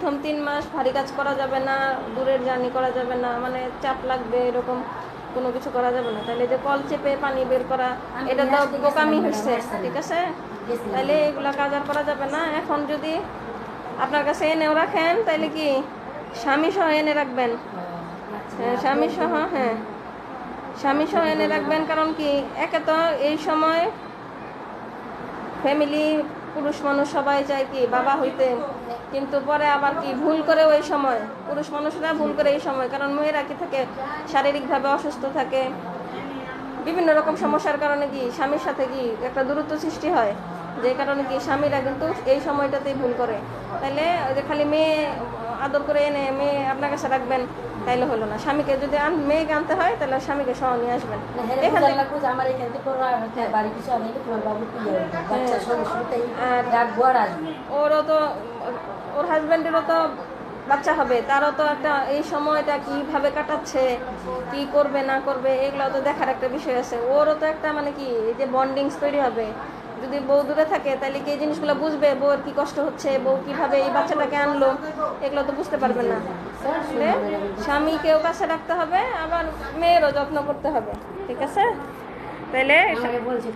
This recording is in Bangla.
প্রথম 3 মাস ভারী কাজ করা যাবে না, দূরের জার্নি করা যাবে না, মানে চাপ লাগবে এরকম কোনো কিছু করা যাবে না। তাহলে যে কল চেপে পানি বের করা, এটা তো বোকামি হচ্ছে, ঠিক আছে? তাহলে এগুলা কাজ আর করা যাবে না। এখন যদি আপনার কাছে এনেও রাখেন, তাহলে কি স্বামী সহ এনে রাখবেন। হ্যাঁ, স্বামী সহ, হ্যাঁ স্বামী সহ এনে রাখবেন। কারণ কি, একে তো এই সময় ফ্যামিলি পুরুষ মানুষ সবাই চায় কি বাবা হইতে, কিন্তু পরে আবার কি ভুল করে ওই সময় পুরুষ মানুষরা ভুল করে এই সময়, কারণ মেয়েরা কি থাকে শারীরিকভাবে অসুস্থ থাকে, বিভিন্ন রকম সমস্যার কারণে কি স্বামীর সাথে কি একটা দূরত্ব সৃষ্টি হয়, যে কারণে কি স্বামীরা কিন্তু এই সময়টাতেই ভুল করে। তাইলে ওই যে খালি মেয়ে আদর করে এনে মেয়ে আপনার কাছে রাখবেন তাইলে হলো না। স্বামীকে যদি মেয়েকে আনতে হয় তাহলে স্বামীকে সহ নিয়ে আসবেন। এখান থেকে ওরও তো, ওর হাজব্যান্ডেরও তো বাচ্চা হবে, তারও তো একটা এই সময়টা কিভাবে কাটাচ্ছে, কি করবে না করবে, এগুলো তো দেখার একটা বিষয় আছে। ওরও তো একটা মানে কি এই যে বন্ডিংস তৈরি হবে। যদি বউ দূরে থাকে তাহলে কি এই জিনিসগুলো বুঝবে, বউর কি কষ্ট হচ্ছে, বউ কিভাবে এই বাচ্চাটাকে আনলো, এগুলো তো বুঝতে পারবে না। স্বামীকেও কাছে রাখতে হবে, আবার মেয়েরও যত্ন করতে হবে, ঠিক আছে? তাহলে বলছি